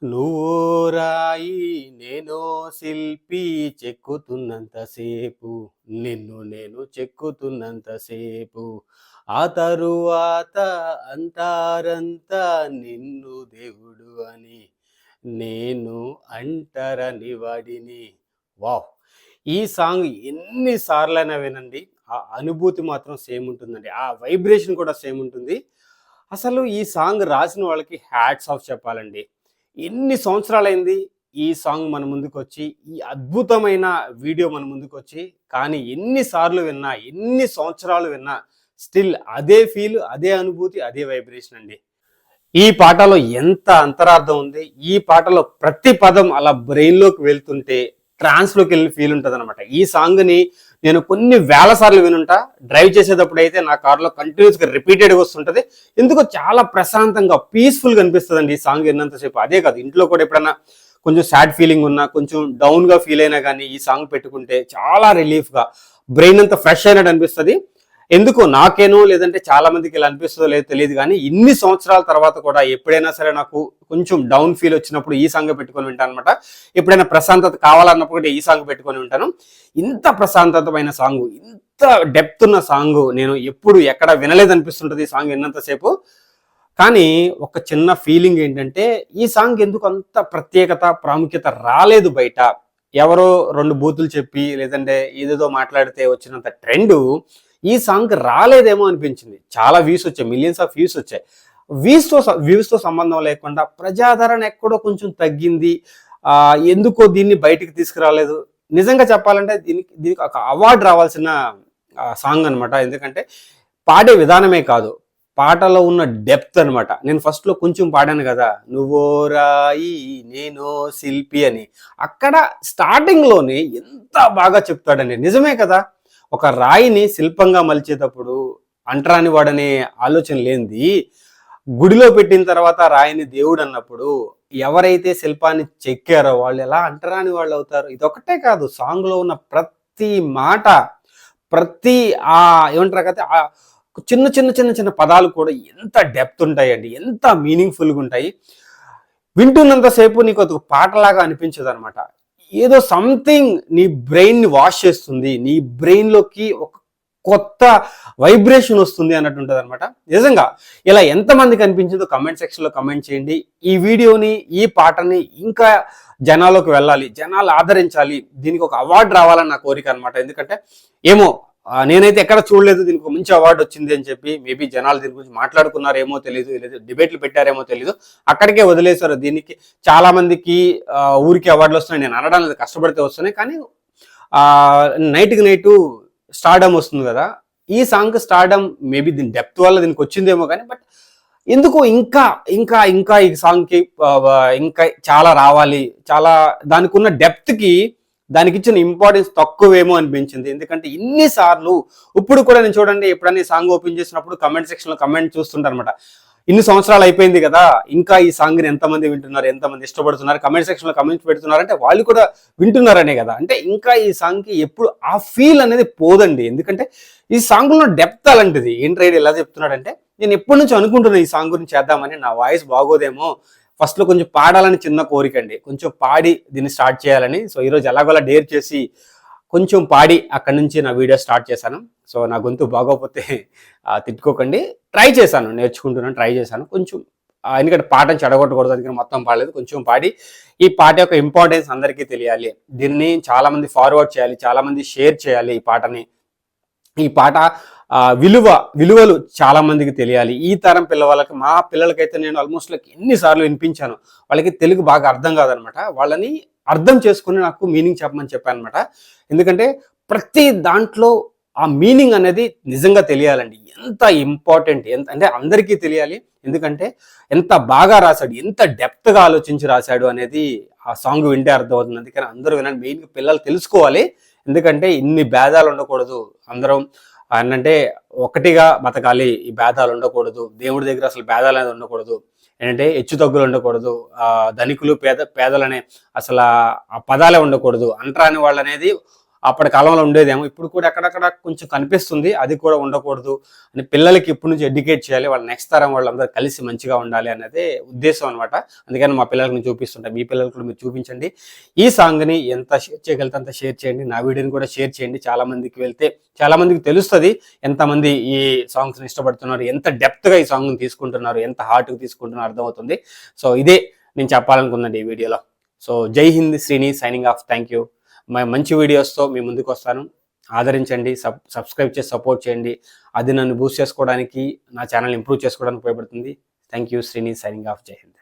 నువ్వో రాయి నేనో శిల్పి చెక్కుతున్నంతసేపు నిన్ను నేను చెక్కుతున్నంతసేపు ఆ తరువాత అంతారంతా నిన్ను దేవుడు అని నేను అంటరని వాడిని. వావ్! ఈ సాంగ్ ఎన్ని సార్లైనా వినండి. ఆ అనుభూతి మాత్రం సేమ్ ఉంటుందండి. ఆ వైబ్రేషన్ కూడా సేమ్ ఉంటుంది. అసలు ఈ సాంగ్ రాసిన వాళ్ళకి హ్యాట్స్ ఆఫ్ చెప్పాలండి. ఎన్ని సంవత్సరాలైంది ఈ సాంగ్ మన ముందుకొచ్చి, ఈ అద్భుతమైన వీడియో మన ముందుకొచ్చి, కానీ ఎన్ని సార్లు విన్నా, ఎన్ని సంవత్సరాలు విన్నా స్టిల్ అదే ఫీల్, అదే అనుభూతి, అదే వైబ్రేషన్ అండి. ఈ పాటలో ఎంత అంతరార్థం ఉంది. ఈ పాటలో ప్రతి పదం అలా బ్రెయిన్‌లోకి వెళ్తుంటే ట్రాన్స్‌లోకి వెళ్ళిన ఫీల్ ఉంటదనమాట. ఈ సాంగ్‌ని నేను కొన్ని వేల సార్లు వినుంటా. డ్రైవ్ చేసేటప్పుడైతే నా కార్‌లో కంటిన్యూయస్‌గా రిపీటెడ్‌గా వస్తుంటది. ఎందుకో చాలా ప్రశాంతంగా, పీస్‌ఫుల్‌గా అనిపిస్తదండి ఈ సాంగ్ విన్నంత సేపు. అదే కాదు ఇంట్లో కూడా ఎప్పుడన్నా కొంచెం సాడ్ ఫీలింగ్ ఉన్నా, కొంచెం డౌన్‌గా ఫీల్ అయినా గానీ ఈ సాంగ్ పెట్టుకుంటే చాలా రిలీఫ్‌గా బ్రెయిన్ అంతా ఫ్రెష్ అయినట్టు అనిపిస్తది. ఎందుకో నాకేనో లేదంటే చాలా మందికి ఇలా అనిపిస్తుందో లేదో తెలియదు కానీ ఇన్ని సంవత్సరాల తర్వాత కూడా ఎప్పుడైనా సరే నాకు కొంచెం డౌన్ ఫీల్ వచ్చినప్పుడు ఈ సాంగ్ పెట్టుకొని వింటాను అనమాట. ఎప్పుడైనా ప్రశాంతత కావాలన్నప్పుడు కూడా ఈ సాంగ్ పెట్టుకొని వింటాను. ఇంత ప్రశాంతతమైన సాంగ్, ఇంత డెప్త్ ఉన్న సాంగ్ నేను ఎప్పుడు ఎక్కడ వినలేదు అనిపిస్తుంటది ఈ సాంగ్ విన్నంతసేపు. కానీ ఒక చిన్న ఫీలింగ్ ఏంటంటే ఈ సాంగ్ ఎందుకు అంత ప్రత్యేకత, ప్రాముఖ్యత రాలేదు బయట. ఎవరో 2 బూతులు చెప్పి లేదంటే ఏదేదో మాట్లాడితే వచ్చినంత ట్రెండు ఈ సాంగ్‌కి రాలేదేమో అనిపించింది. చాలా వ్యూస్ వచ్చాయి. మిలియన్స్ ఆఫ్ వ్యూస్ వచ్చాయి. వ్యూస్‌తో సంబంధం లేకుండా ప్రజాదరణ ఎక్కడో కొంచెం తగ్గింది. ఎందుకో దీన్ని బయటికి తీసుకురాలేదు. నిజంగా చెప్పాలంటే దీనికి ఒక అవార్డ్ రావాల్సిన సాంగ్ అనమాట. ఎందుకంటే పాడే విధానమే కాదు. పాటలో ఉన్న డెప్త్ అనమాట. నేను ఫస్ట్‌లో కొంచెం పాడాను గదా! నువ్వో రాయి నేనో శిల్పి అని. అక్కడ స్టార్టింగ్‌లోనే ఎంత బాగా చెప్తాడండి. నిజమే కదా! ఒక రాయిని శిల్పంగా మలిచేటప్పుడు అంటరాని వాడనే ఆలోచన లేనిది, గుడిలో పెట్టిన తర్వాత రాయిని దేవుడు అన్నప్పుడు ఎవరైతే శిల్పాన్ని చెక్కారో వాళ్ళు ఎలా అంటరాని వాళ్ళు అవుతారు. ఇదొక్కటే కాదు సాంగ్‌లో ఉన్న ప్రతి మాట, ప్రతి ఏమంటారు కదా చిన్న పదాలు కూడా ఎంత డెప్త్ ఉంటాయండి. ఎంత మీనింగ్‌ఫుల్‌గా ఉంటాయి. వింటున్నంత సేపు నీకు అది పాటలాగా అనిపించదనమాట. ఏదో సంథింగ్ నీ బ్రెయిన్‌ని వాష్ చేస్తుంది. నీ బ్రెయిన్‌లోకి ఒక కొత్త వైబ్రేషన్ వస్తుంది అన్నట్టు ఉంటదనమాట. నిజంగా ఇలా ఎంతమందికి అనిపించిందో కామెంట్ సెక్షన్‌లో కామెంట్ చేయండి. ఈ వీడియోని, ఈ పాటని ఇంకా జనాల్లోకి వెళ్ళాలి. జనాలు ఆదరించాలి. దీనికి ఒక అవార్డ్ రావాలని నా కోరిక అనమాట. ఎందుకంటే ఏమో నేనైతే ఎక్కడ చూడలేదు దీనికి ఒక మంచి అవార్డ్ వచ్చింది అని చెప్పి. మేబీ జనాలు దీని గురించి మాట్లాడుకున్నారేమో తెలీదు. లేదా డిబేట్లు పెట్టారేమో తెలీదు. అక్కడికే వదిలేశారు. దీనికి చాలా మందికి ఊరికే అవార్డులు వస్తున్నాయి. నేను అనడం లేదు, కష్టపడితే వస్తున్నాయి. కానీ నైట్‌కి నైటు స్టార్డమ్ వస్తుంది కదా! ఈ సాంగ్ స్టార్డమ్ మేబీ దీని డెప్త్ వల్ల దీనికి వచ్చిందేమో కానీ బట్ ఎందుకో ఇంకా ఈ సాంగ్‌కి ఇంకా చాలా రావాలి. చాలా దానికున్న డెప్త్‌కి దానికిచ్చిన ఇంపార్టెన్స్ తక్కువేమో అనిపించింది. ఎందుకంటే ఇన్ని సార్లు ఇప్పుడు కూడా నేను చూడండి ఎప్పుడైనా ఈ సాంగ్ ఓపెన్ చేసినప్పుడు కామెంట్ సెక్షన్‌లో కామెంట్ చూస్తుంటానన్నమాట. ఇన్ని సంవత్సరాలు అయిపోయింది కదా! ఇంకా ఈ సాంగ్‌ని ఎంతమంది వింటున్నారు? ఎంతమంది ఇష్టపడుతున్నారు? కామెంట్ సెక్షన్‌లో కామెంట్స్ పెడుతున్నారంటే వాళ్ళు కూడా వింటున్నారనే కదా! అంటే ఇంకా ఈ సాంగ్‌కి ఎప్పుడు ఆ ఫీల్ అనేది పోదండి. ఎందుకంటే ఈ సాంగ్‌లో డెప్త్ అలాంటిది. ఏంట్రా ఈడు ఇలా చెప్తున్నాడంటే నేను ఎప్పటినుంచో అనుకుంటున్నా ఈ సాంగ్ గురించి చేద్దామని. నా వాయిస్ బాగోదేమో ఫస్ట్‌లో కొంచెం పాడాలని చిన్న కోరికండి. కొంచెం పాడి దీన్ని స్టార్ట్ చేయాలని. సో ఈరోజు ఎలాగోలా డేర్ చేసి కొంచెం పాడి అక్కడి నుంచి నా వీడియో స్టార్ట్ చేశాను. సో నా గొంతు బాగోకపోతే తిట్టుకోకండి. ట్రై చేశాను. నేర్చుకుంటున్నాను. ట్రై చేశాను. కొంచెం ఎందుకంటే పాటను చెడగొట్టకూడదు అందుకని మొత్తం పాడలేదు. కొంచెం పాడి ఈ పాట యొక్క ఇంపార్టెన్స్ అందరికీ తెలియాలి. దీన్ని చాలామంది ఫార్వర్డ్ చేయాలి. చాలామంది షేర్ చేయాలి ఈ పాటని. ఈ పాట విలువలు చాలా మందికి తెలియాలి. ఈ తరం పిల్లవాళ్ళకి మా పిల్లలకైతే నేను ఆల్మోస్ట్ ఎన్ని సార్లు వినిపించాను. వాళ్ళకి తెలుగు బాగా అర్థం కాదనమాట. వాళ్ళని అర్థం చేసుకొని నాకు మీనింగ్ చెప్పమని చెప్పానమాట. ఎందుకంటే ప్రతి దాంట్లో ఆ మీనింగ్ అనేది నిజంగా తెలియాలండి. ఎంత ఇంపార్టెంట్ అంటే అందరికీ తెలియాలి. ఎందుకంటే ఎంత బాగా రాశాడు, ఎంత డెప్త్‌గా ఆలోచించి రాశాడు అనేది ఆ సాంగ్ వింటే అర్థమవుతుంది. అందుకని అందరూ వినండి. మెయిన్‌గా పిల్లలు తెలుసుకోవాలి. ఎందుకంటే ఇన్ని భేదాలు ఉండకూడదు. అందరం అంటే ఒకటిగా బతకాలి. ఈ భేదాలు ఉండకూడదు. దేవుడి దగ్గర అసలు భేదాలు అనేది ఉండకూడదు. ఏంటంటే హెచ్చుతగ్గులు ఉండకూడదు. ధనికులు పేదలనే అసలు ఆ పదాలే ఉండకూడదు. అంటరాని వాళ్ళనేది అప్పటి కాలంలో ఉండేదేమో. ఇప్పుడు కూడా అక్కడక్కడ కొంచెం కనిపిస్తుంది. అది కూడా ఉండకూడదు అని పిల్లలకి ఇప్పటి నుంచి ఎడ్యుకేట్ చేయాలి. వాళ్ళ నెక్స్ట్ తరం వాళ్ళందరూ కలిసి మంచిగా ఉండాలి అన్నదే ఉద్దేశం అనమాట. అందుకని మా పిల్లలకి నేను చూపిస్తుంటా. మీ పిల్లలకు కూడా మీరు చూపించండి. ఈ సాంగ్‌ని ఎంత షేర్ చేయగలిగితే అంత షేర్ చేయండి. నా వీడియోని కూడా షేర్ చేయండి. చాలా మందికి వెళ్తే చాలా మందికి తెలుస్తది. ఎంతమంది ఈ సాంగ్స్‌ని ఇష్టపడుతున్నారు, ఎంత డెప్త్‌గా ఈ సాంగ్‌ని తీసుకుంటున్నారు, ఎంత హార్ట్‌గా తీసుకుంటున్నారో అర్థమవుతుంది. సో ఇదే నేను చెప్పాలనుకున్నది ఈ వీడియోలో. సో జై Hind, Srini signing off. Thank you. మంచి వీడియోస్తో మీ ముందుకు వస్తాను. ఆదరించండి, సబ్స్క్రైబ్ చేసి సపోర్ట్ చేయండి. అది నన్ను బూస్ట్ చేసుకోవడానికి, నా ఛానల్ ఇంప్రూవ్ చేసుకోవడానికి ఉపయోగపడుతుంది. Thank you. Srini signing off. జై హింద్.